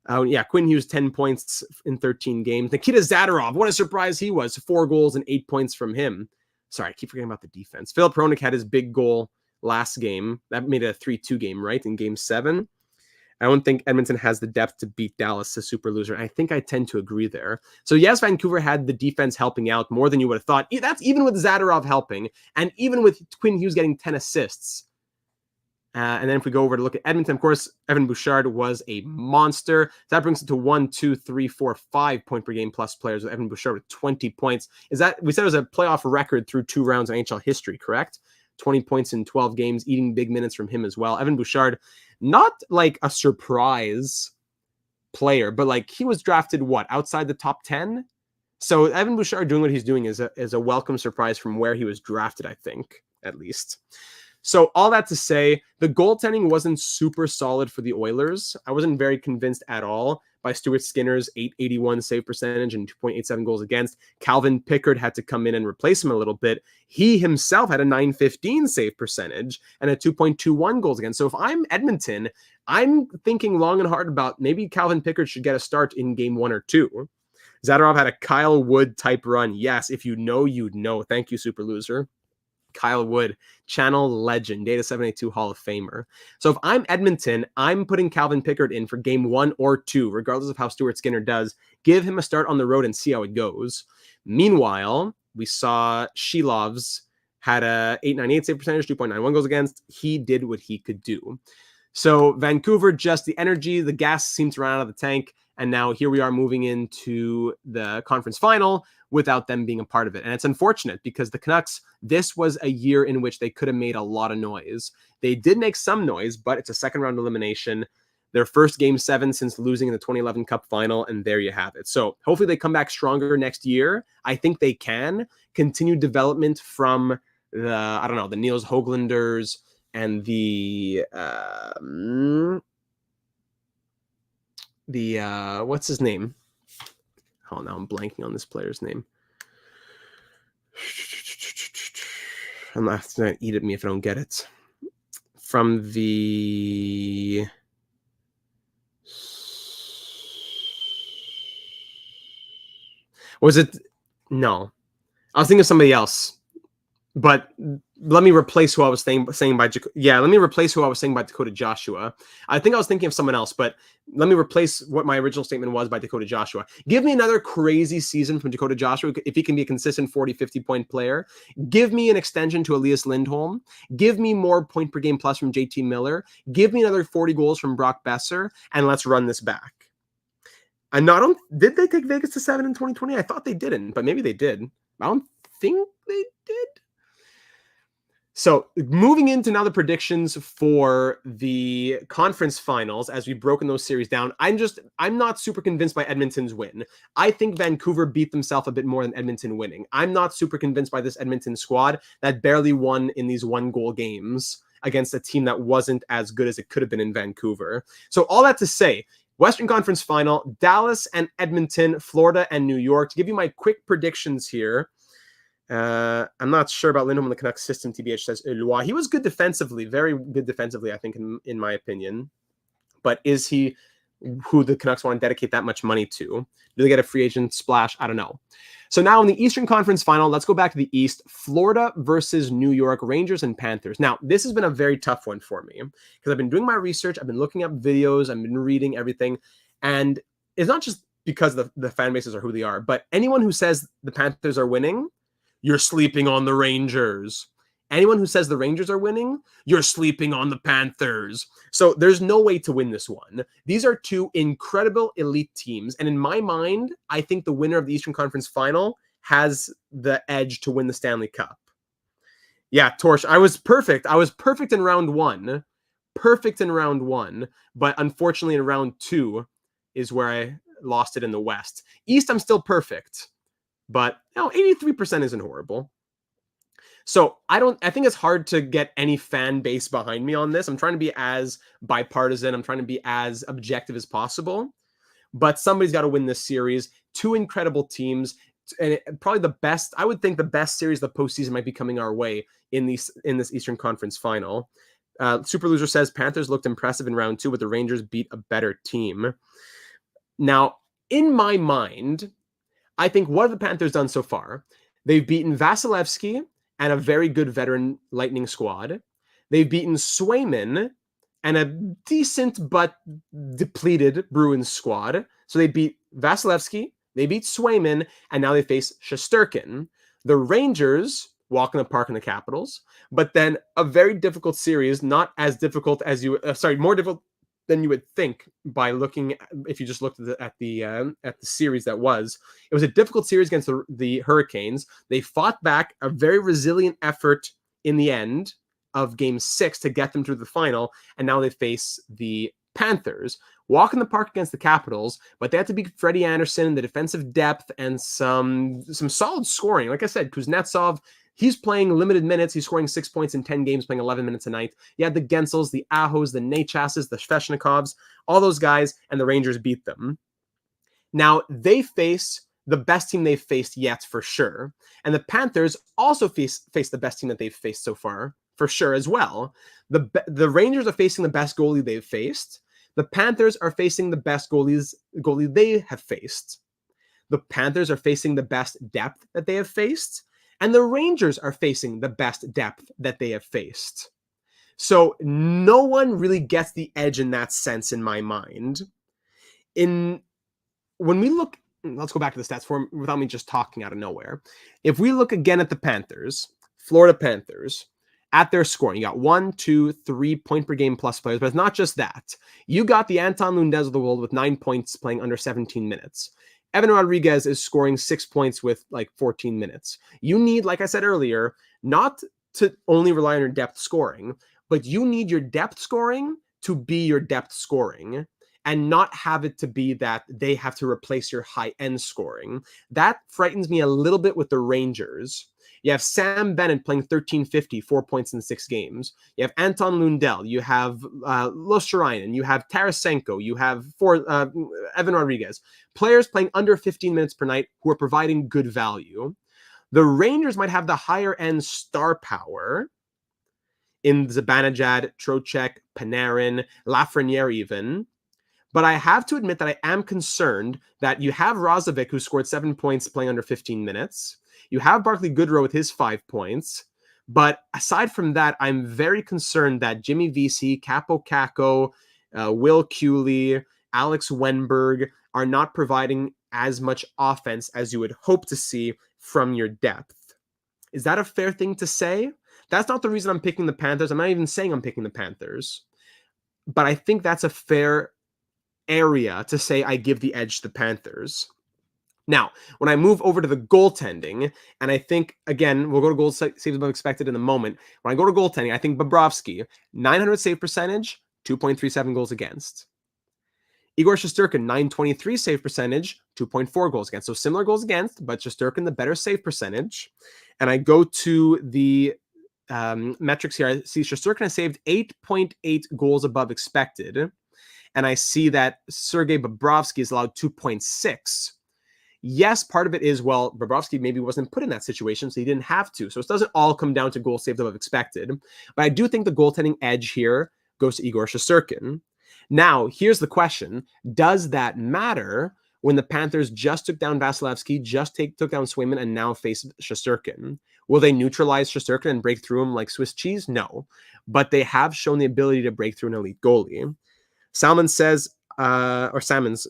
Quinn Hughes, 10 points in 13 games. Nikita Zadorov, what a surprise he was. 4 goals and 8 points from him. Sorry, I keep forgetting about the defense. Philip Hronek had his big goal last game. That made it a 3-2 game, right? In game 7. I don't think Edmonton has the depth to beat Dallas, a super loser. I think I tend to agree there. So yes, Vancouver had the defense helping out more than you would have thought. That's even with Zadorov helping, and even with Quinn Hughes getting 10 assists. And then if we go over to look at Edmonton, of course, Evan Bouchard was a monster. So that brings it to 1, 2, 3, 4, 5 point per game plus players with Evan Bouchard with 20 points. We said it was a playoff record through 2 rounds in NHL history, correct? 20 points in 12 games, eating big minutes from him as well. Evan Bouchard, not like a surprise player, but like he was drafted outside the top 10? So Evan Bouchard doing what he's doing is a welcome surprise from where he was drafted, I think, at least. So all that to say, the goaltending wasn't super solid for the Oilers. I wasn't very convinced at all by Stuart Skinner's .881 save percentage and 2.87 goals against. Calvin Pickard had to come in and replace him a little bit. He himself had a .915 save percentage and a 2.21 goals against. So if I'm Edmonton, I'm thinking long and hard about maybe Calvin Pickard should get a start in game 1 or 2. Zadorov had a Kyle Wood type run. Yes, if you know, you'd know. Thank you, Super Loser. Kyle Wood, channel legend, Data 782 Hall of Famer. So if I'm Edmonton, I'm putting Calvin Pickard in for game 1 or 2, regardless of how Stuart Skinner does. Give him a start on the road and see how it goes. Meanwhile, we saw Shilov's had a .898 save percentage, 2.91 goals against. He did what he could do. So Vancouver, just the energy, the gas seemed to run out of the tank. And now here we are moving into the conference final without them being a part of it. And it's unfortunate because the Canucks, this was a year in which they could have made a lot of noise. They did make some noise, but it's a second round elimination. Their first game 7 since losing in the 2011 Cup final, and there you have it. So hopefully they come back stronger next year. I think they can continue development from the Niels Hoaglanders and the what's his name? Oh, now I'm blanking on this player's name. I'm not going to eat at me if I don't get it. From the... Was it... No. I was thinking of somebody else. But let me replace who I was saying by let me replace who I was saying by Dakota Joshua. I think I was thinking of someone else, but let me replace what my original statement was by Dakota Joshua. Give me another crazy season from Dakota Joshua if he can be a consistent 40, 50-point player. Give me an extension to Elias Lindholm. Give me more point per game plus from JT Miller. Give me another 40 goals from Brock Besser, and let's run this back. And did they take Vegas to 7 in 2020? I thought they didn't, but maybe they did. I don't think they did. So moving into now the predictions for the conference finals, as we've broken those series down, I'm not super convinced by Edmonton's win. I think Vancouver beat themselves a bit more than Edmonton winning. I'm not super convinced by this Edmonton squad that barely won in these 1-goal games against a team that wasn't as good as it could have been in Vancouver. So all that to say, Western Conference Final, Dallas and Edmonton, Florida and New York. To give you my quick predictions here, I'm not sure about Lindholm in the Canucks system. TBH says Eloi. He was good defensively, very good defensively, I think, in my opinion. But is he who the Canucks want to dedicate that much money to? Do they get a free agent splash? I don't know. So now in the Eastern Conference Final, let's go back to the East. Florida versus New York, Rangers and Panthers. Now, this has been a very tough one for me because I've been doing my research. I've been looking up videos. I've been reading everything. And it's not just because the fan bases are who they are, but anyone who says the Panthers are winning, you're sleeping on the Rangers. Anyone who says the Rangers are winning, you're sleeping on the Panthers. So there's no way to win this one. These are two incredible elite teams. And in my mind, I think the winner of the Eastern Conference Final has the edge to win the Stanley Cup. Yeah, Torch, I was perfect. I was perfect in round 1. Perfect in round 1. But unfortunately in round 2 is where I lost it in the West. East, I'm still perfect. But 83% isn't horrible. So I think it's hard to get any fan base behind me on this. I'm trying to be as bipartisan. I'm trying to be as objective as possible. But somebody's got to win this series. Two incredible teams. And probably the best, I would think the best series of the postseason might be coming our way in this Eastern Conference Final. Super Loser says Panthers looked impressive in round 2, but the Rangers beat a better team. Now, in my mind, I think what have the Panthers done so far? They've beaten Vasilevsky and a very good veteran Lightning squad. They've beaten Swayman and a decent but depleted Bruins squad. So they beat Vasilevsky, they beat Swayman, and now they face Shesterkin. The Rangers walk in the park in the Capitals, but then a very difficult series, not as difficult as more difficult than you would think by looking, if you just looked at the series that was. It was a difficult series against the Hurricanes. They fought back a very resilient effort in the end of Game 6 to get them through the final, and now they face the Panthers. Walk in the park against the Capitals, but they have to beat Freddie Anderson, the defensive depth, and some solid scoring. Like I said, Kuznetsov, He's playing limited minutes. He's scoring 6 points in 10 games, playing 11 minutes a night. You had the Gensels, the Ahos, the Nechases, the Sveshnikovs, all those guys, and the Rangers beat them. Now, they face the best team they've faced yet, for sure. And the Panthers also face the best team that they've faced so far, for sure, as well. The Rangers are facing the best goalie they've faced. The Panthers are facing the best goalie they have faced. The Panthers are facing the best depth that they have faced. And the Rangers are facing the best depth that they have faced. So no one really gets the edge in that sense in my mind. When we look, let's go back to the stats form without me just talking out of nowhere. If we look again at the Panthers, Florida Panthers, at their scoring, you got 1, 2, 3 point per game plus players, but it's not just that. You got the Anton Lundez of the world with 9 points playing under 17 minutes. Evan Rodriguez is scoring 6 points with like 14 minutes. You need, like I said earlier, not to only rely on your depth scoring, but you need your depth scoring to be your depth scoring and not have it to be that they have to replace your high-end scoring. That frightens me a little bit with the Rangers. You have Sam Bennett playing 1350, 4 points in 6 games. You have Anton Lundell. You have Luostarinen. You have Tarasenko. You have Evan Rodriguez. Players playing under 15 minutes per night who are providing good value. The Rangers might have the higher-end star power in Zibanejad, Trocheck, Panarin, Lafreniere even. But I have to admit that I am concerned that you have Rozovic, who scored 7 points playing under 15 minutes. You have Barclay Goodrow with his 5 points. But aside from that, I'm very concerned that Jimmy Vesey, Capo Caco, Will Cooley, Alex Wenberg are not providing as much offense as you would hope to see from your depth. Is that a fair thing to say? That's not the reason I'm picking the Panthers. I'm not even saying I'm picking the Panthers. But I think that's a fair area to say I give the edge to the Panthers. Now, when I move over to the goaltending, and I think, again, we'll go to goals saves above expected in a moment. When I go to goaltending, I think Bobrovsky, 900 save percentage, 2.37 goals against. Igor Shesterkin, 923 save percentage, 2.4 goals against. So similar goals against, but Shesterkin the better save percentage. And I go to the metrics here. I see Shesterkin has saved 8.8 goals above expected. And I see that Sergei Bobrovsky is allowed 2.6. Yes, part of it is, well, Bobrovsky maybe wasn't put in that situation, so he didn't have to. So it doesn't all come down to goals saved above expected. But I do think the goaltending edge here goes to Igor Shesterkin. Now, here's the question. Does that matter when the Panthers just took down Vasilevsky, just took down Swayman, and now face Shesterkin? Will they neutralize Shesterkin and break through him like Swiss cheese? No. But they have shown the ability to break through an elite goalie. Salmon's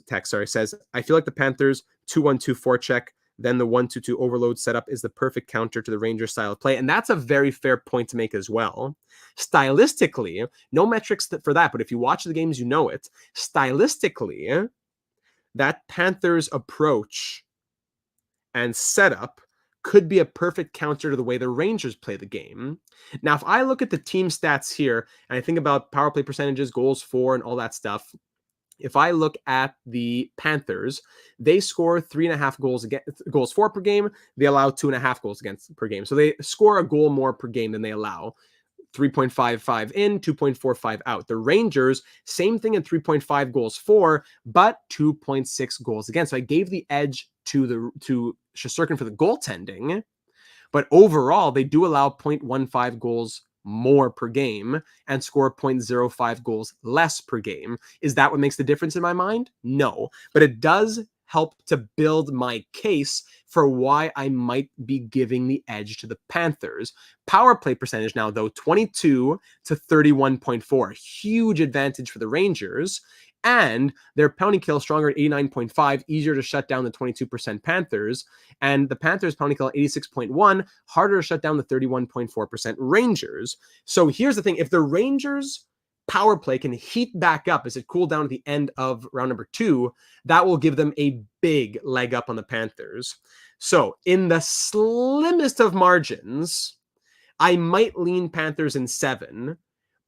text, says, I feel like the Panthers 2-1-2 forecheck, then the 1-2-2 overload setup is the perfect counter to the Rangers style of play. And that's a very fair point to make as well. Stylistically, no metrics for that, but if you watch the games, you know it. Stylistically, that Panthers approach and setup could be a perfect counter to the way the Rangers play the game. Now, if I look at the team stats here, and I think about power play percentages, goals for, and all that stuff, if I look at the Panthers, they score 3.5 goals for per game. They allow 2.5 goals against per game. So they score a goal more per game than they allow. 3.55 in, 2.45 out. The Rangers, same thing in 3.5 goals for, but 2.6 goals against. So I gave the edge to Shesterkin for the goaltending, but overall they do allow 0.15 goals more per game and score 0.05 goals less per game. Is that what makes the difference in my mind? No, but it does help to build my case for why I might be giving the edge to the Panthers. Power play percentage now, though, 22 to 31.4. Huge advantage for the Rangers. And their penalty kill stronger at 89.5, easier to shut down the 22% Panthers. And the Panthers penalty kill at 86.1, harder to shut down the 31.4% Rangers. So here's the thing. If the Rangers power play can heat back up as it cooled down at the end of round number 2, that will give them a big leg up on the Panthers. So in the slimmest of margins, I might lean Panthers in 7,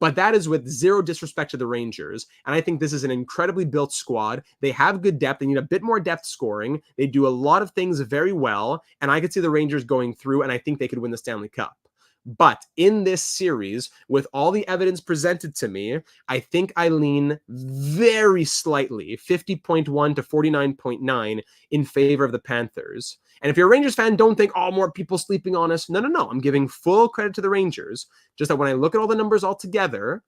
But that is with zero disrespect to the Rangers. And I think this is an incredibly built squad. They have good depth. They need a bit more depth scoring. They do a lot of things very well. And I could see the Rangers going through, and I think they could win the Stanley Cup. But in this series, with all the evidence presented to me, I think I lean very slightly, 50.1 to 49.9, in favor of the Panthers. And if you're a Rangers fan, don't think, oh, more people sleeping on us. No. I'm giving full credit to the Rangers. Just that when I look at all the numbers all together,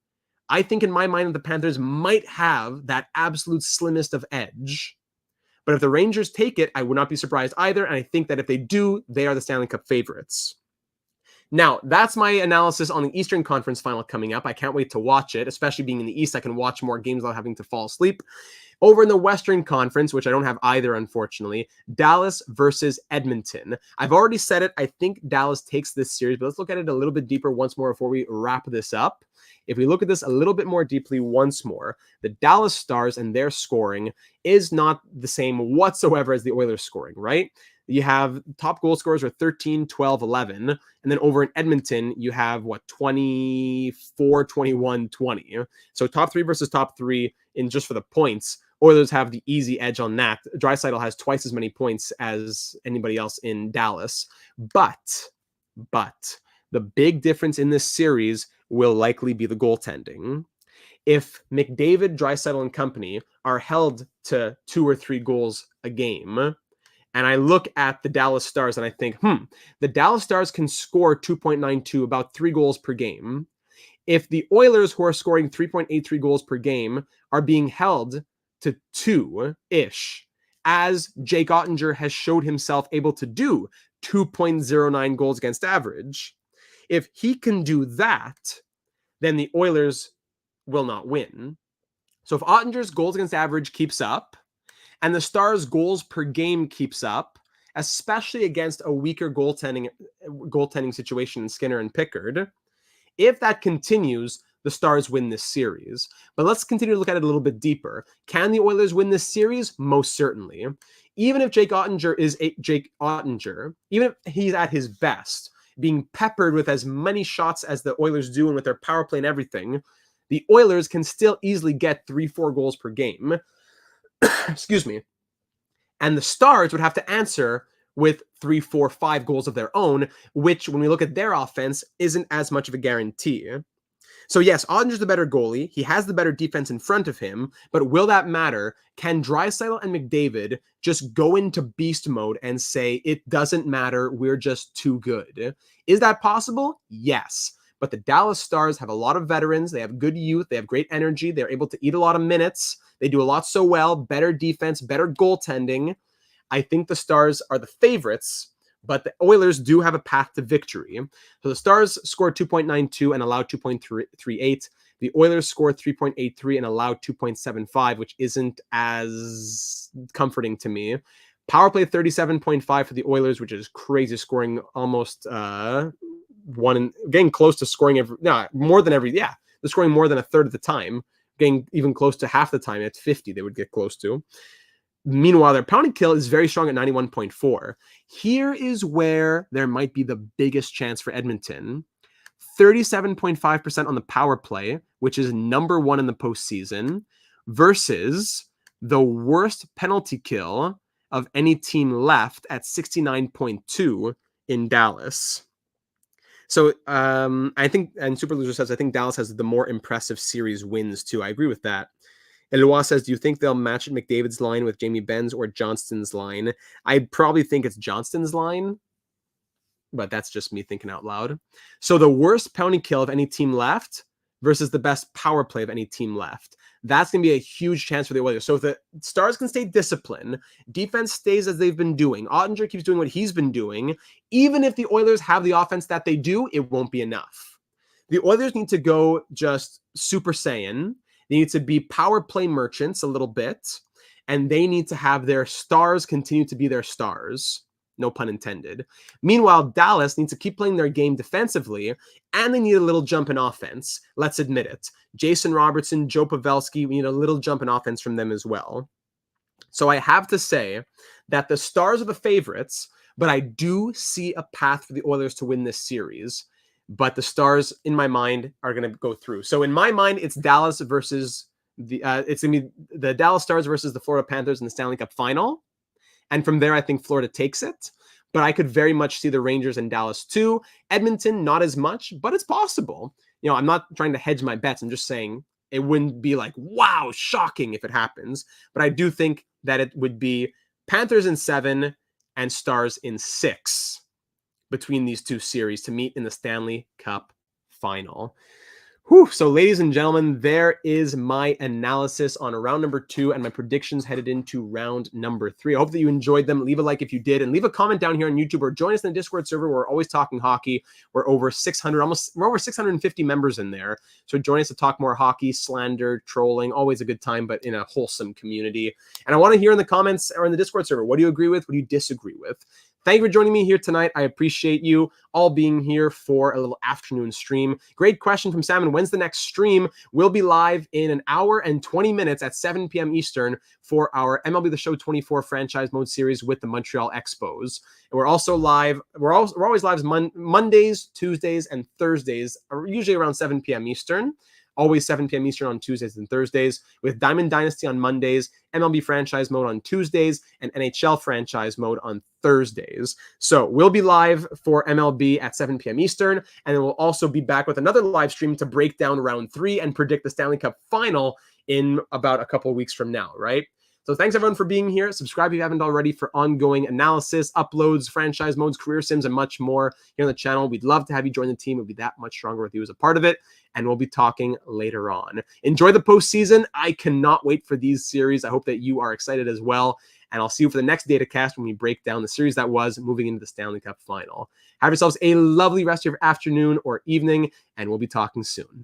I think in my mind that the Panthers might have that absolute slimmest of edge. But if the Rangers take it, I would not be surprised either. And I think that if they do, they are the Stanley Cup favorites. Now, that's my analysis on the Eastern Conference final coming up. I can't wait to watch it, especially being in the East. I can watch more games without having to fall asleep. Over in the Western Conference, which I don't have either, unfortunately, Dallas versus Edmonton. I've already said it. I think Dallas takes this series, but let's look at it a little bit deeper once more before we wrap this up. If we look at this a little bit more deeply once more, the Dallas Stars and their scoring is not the same whatsoever as the Oilers scoring, right? You have top goal scorers are 13, 12, 11. And then over in Edmonton, you have 24, 21, 20. So top three versus top three in just for the points. Oilers have the easy edge on that. Draisaitl has twice as many points as anybody else in Dallas. But the big difference in this series will likely be the goaltending. If McDavid, Draisaitl, and company are held to 2 or 3 goals a game, and I look at the Dallas Stars and I think, the Dallas Stars can score 2.92, about 3 goals per game. If the Oilers, who are scoring 3.83 goals per game, are being held to 2-ish, as Jake Ottinger has showed himself able to do 2.09 goals against average, if he can do that, then the Oilers will not win. So if Ottinger's goals against average keeps up, and the Stars' goals per game keeps up, especially against a weaker goaltending situation in Skinner and Pickard, if that continues, the Stars win this series. But let's continue to look at it a little bit deeper. Can the Oilers win this series? Most certainly. Even if Jake Ottinger is Jake Ottinger, even if he's at his best, being peppered with as many shots as the Oilers do and with their power play and everything, the Oilers can still easily get 3-4 goals per game. Excuse me. And the Stars would have to answer with 3, 4, 5 goals of their own, which, when we look at their offense, isn't as much of a guarantee. So yes, Ottinger's the better goalie. He has the better defense in front of him, but will that matter? Can Draisaitl and McDavid just go into beast mode and say, it doesn't matter, we're just too good? Is that possible? Yes. But the Dallas Stars have a lot of veterans. They have good youth. They have great energy. They're able to eat a lot of minutes. They do a lot so well. Better defense, better goaltending. I think the Stars are the favorites, but the Oilers do have a path to victory. So the Stars scored 2.92 and allowed 2.38. The Oilers scored 3.83 and allowed 2.75, which isn't as comforting to me. Power play 37.5 for the Oilers, which is crazy, scoring almost getting close to scoring they're scoring more than a third of the time, getting even close to half the time. At 50 they would get close to. Meanwhile, their pounding kill is very strong at 91.4. Here is where there might be the biggest chance for Edmonton. 37.5% on the power play, which is number 1 in the postseason, versus the worst penalty kill of any team left at 69.2 in Dallas. So I think, and Super Loser says, I think Dallas has the more impressive series wins too. I agree with that. Eloi says, do you think they'll match McDavid's line with Jamie Benn's or Johnston's line? I probably think it's Johnston's line, but that's just me thinking out loud. So the worst pounding kill of any team left versus the best power play of any team left. That's going to be a huge chance for the Oilers. So if the Stars can stay disciplined, defense stays as they've been doing, Ottinger keeps doing what he's been doing, even if the Oilers have the offense that they do, it won't be enough. The Oilers need to go just Super Saiyan. They need to be power play merchants a little bit, and they need to have their stars continue to be their stars. No pun intended. Meanwhile, Dallas needs to keep playing their game defensively, and they need a little jump in offense. Let's admit it. Jason Robertson, Joe Pavelski, we need a little jump in offense from them as well. So I have to say that the Stars are the favorites, but I do see a path for the Oilers to win this series. but the Stars, in my mind, are going to go through. So in my mind, it's Dallas versus it's going to be the Dallas Stars versus the Florida Panthers in the Stanley Cup final. And from there, I think Florida takes it. But I could very much see the Rangers and Dallas too. Edmonton, not as much, but it's possible. I'm not trying to hedge my bets. I'm just saying it wouldn't be like, wow, shocking if it happens. But I do think that it would be Panthers in 7 and Stars in 6 between these two series to meet in the Stanley Cup final. Whew. So, ladies and gentlemen, there is my analysis on round number 2 and my predictions headed into round number 3. I hope that you enjoyed them. Leave a like if you did, and leave a comment down here on YouTube, or join us in the Discord server. We're always talking hockey. We're over 650 members in there. So join us to talk more hockey, slander, trolling. Always a good time, but in a wholesome community. And I want to hear in the comments or in the Discord server, what do you agree with? What do you disagree with? Thank you for joining me here tonight. I appreciate you all being here for a little afternoon stream. Great question from Salmon. When's the next stream? We'll be live in an hour and 20 minutes at 7 p.m. Eastern for our MLB The Show 24 franchise mode series with the Montreal Expos. And we're also live. We're always live Mondays, Tuesdays, and Thursdays, usually around 7 p.m. Eastern. Always 7 p.m. Eastern on Tuesdays and Thursdays, with Diamond Dynasty on Mondays, MLB Franchise Mode on Tuesdays, and NHL Franchise Mode on Thursdays. So we'll be live for MLB at 7 p.m. Eastern, and then we'll also be back with another live stream to break down round 3 and predict the Stanley Cup final in about a couple of weeks from now, right? So thanks everyone for being here. Subscribe if you haven't already for ongoing analysis, uploads, franchise modes, career sims, and much more here on the channel. We'd love to have you join the team. It would be that much stronger with you as a part of it. And we'll be talking later on. Enjoy the postseason. I cannot wait for these series. I hope that you are excited as well. And I'll see you for the next DataCast when we break down the series that was moving into the Stanley Cup final. Have yourselves a lovely rest of your afternoon or evening, and we'll be talking soon.